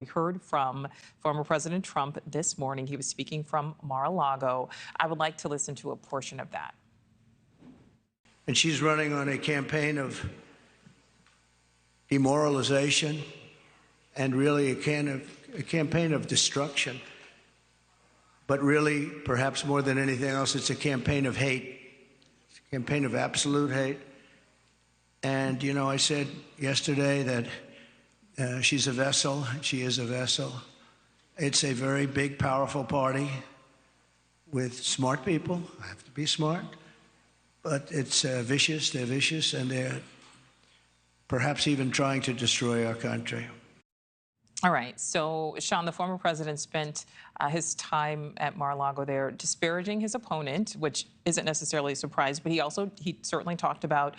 We heard from former President Trump this morning. He was speaking from Mar-a-Lago. I would like to listen to a portion of that. And she's running on a campaign of demoralization and really a campaign of destruction. But really, perhaps more than anything else, it's a campaign of hate. It's a campaign of absolute hate. And, you know, I said yesterday that she's a vessel. She is a vessel. It's a very big, powerful party with smart people. I have to be smart. But it's vicious. They're vicious, and they're perhaps even trying to destroy our country. All right. So, Sean, the former president spent his time at Mar-a-Lago there disparaging his opponent, which isn't necessarily a surprise, but he certainly talked about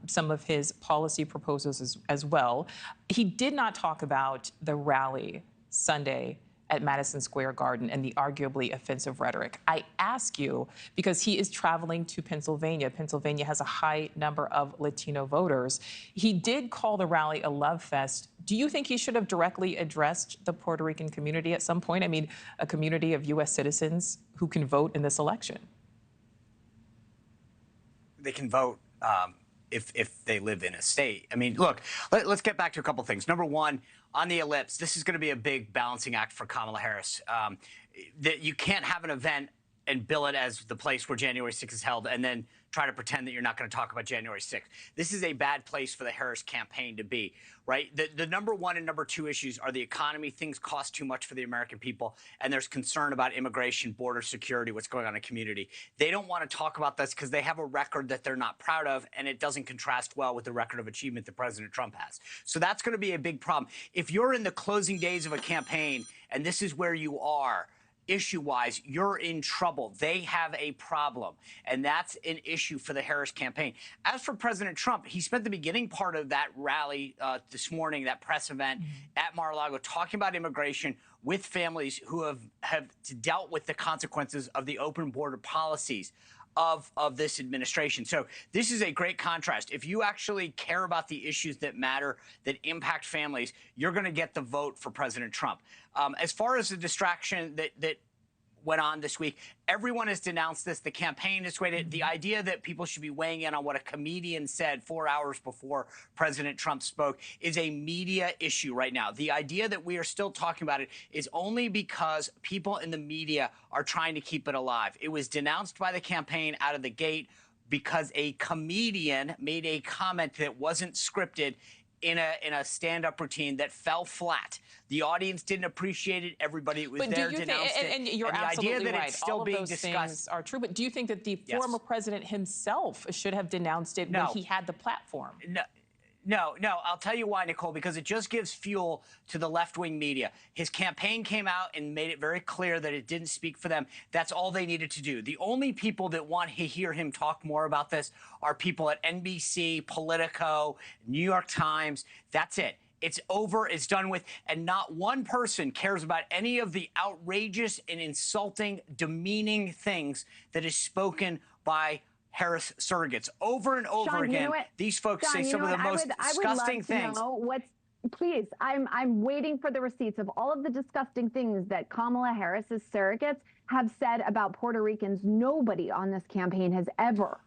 some of his policy proposals as well. He did not talk about the rally Sunday at Madison Square Garden and the arguably offensive rhetoric. I ask you because he is traveling to Pennsylvania. Pennsylvania has a high number of Latino voters. He did call the rally a love fest. Do you think he should have directly addressed the Puerto Rican community at some point? I mean, a community of U.S. citizens who can vote in this election. They can vote if they live in a state. I mean, look, let's get back to a couple things. Number one, on the ellipse, this is going to be a big balancing act for Kamala Harris. That you can't have an event and bill it as the place where January 6th is held and then try to pretend that you're not going to talk about January 6th. This is a bad place for the Harris campaign to be, right? The number one and number two issues are the economy. Things cost too much for the American people, and there's concern about immigration, border security, what's going on in the community. They don't want to talk about this because they have a record that they're not proud of, and it doesn't contrast well with the record of achievement that President Trump has. So that's going to be a big problem. If you're in the closing days of a campaign and this is where you are, issue-wise, you're in trouble. They have a problem, and that's an issue for the Harris campaign. As for President Trump, he spent the beginning part of that rally this morning, that press event at Mar-a-Lago, talking about immigration with families who have dealt with the consequences of the open border policies of this administration. So this is a great contrast. If you actually care about the issues that matter, that impact families, you're going to get the vote for President Trump. As far as the distraction that went on this week, everyone has denounced this. The campaign has waited. The idea that people should be weighing in on what a comedian said 4 hours before President Trump spoke is a media issue right now. The idea that we are still talking about it is only because people in the media are trying to keep it alive. It was denounced by the campaign out of the gate because a comedian made a comment that wasn't scripted in a stand-up routine that fell flat. The audience didn't appreciate it. Everybody was there denounced it. And you're absolutely right. The idea that it's still being those discussed things are true. But do you think that the former president himself should have denounced it when he had the platform? No. I'll tell you why, Nichole, because it just gives fuel to the left-wing media. His campaign came out and made it very clear that it didn't speak for them. That's all they needed to do. The only people that want to hear him talk more about this are people at NBC, Politico, New York Times. That's it. It's over, it's done with, and not one person cares about any of the outrageous and insulting, demeaning things that is spoken by Harris surrogates. Over and over Sean, again, you know these folks Sean, say some of the most disgusting things. Please, I'm waiting for the receipts of all of the disgusting things that Kamala Harris's surrogates have said about Puerto Ricans. Nobody on this campaign has ever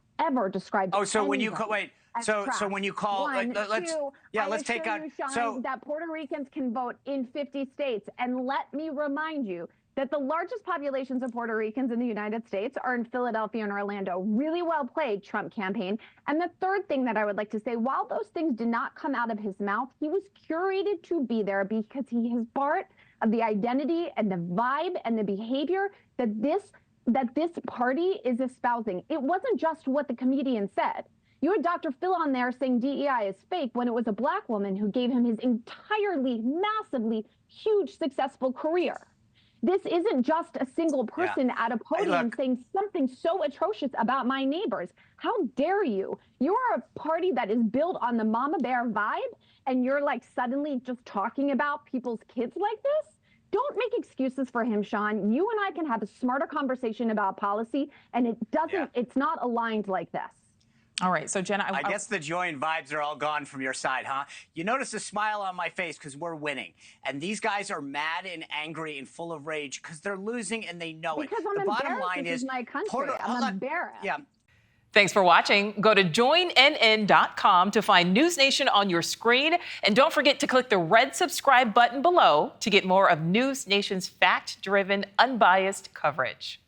described. Oh, so when you wait. So when you call, let's take out. So that Puerto Ricans can vote in 50 states, and let me remind you that the largest populations of Puerto Ricans in the United States are in Philadelphia and Orlando. Really well played, Trump campaign. And the third thing that I would like to say, while those things did not come out of his mouth, he was curated to be there because he is part of the identity and the vibe and the behavior that this party is espousing. It wasn't just what the comedian said. You had Dr. Phil on there saying DEI is fake when it was a black woman who gave him his entirely, massively huge, successful career. This isn't just a single person at a podium saying something so atrocious about my neighbors. How dare you? You are a party that is built on the mama bear vibe, and you're like suddenly just talking about people's kids like this? Don't make excuses for him, Sean. You and I can have a smarter conversation about policy, and it's not aligned like this. All right, so Jenna, I guess the joy and vibes are all gone from your side, huh? You notice a smile on my face because we're winning. And these guys are mad and angry and full of rage because they're losing and they know it. Because I'm the bottom embarrassed. line This is my country. I'm embarrassed. Yeah. Thanks for watching. Go to joinnn.com to find NewsNation on your screen. And don't forget to click the red subscribe button below to get more of NewsNation's fact-driven, unbiased coverage.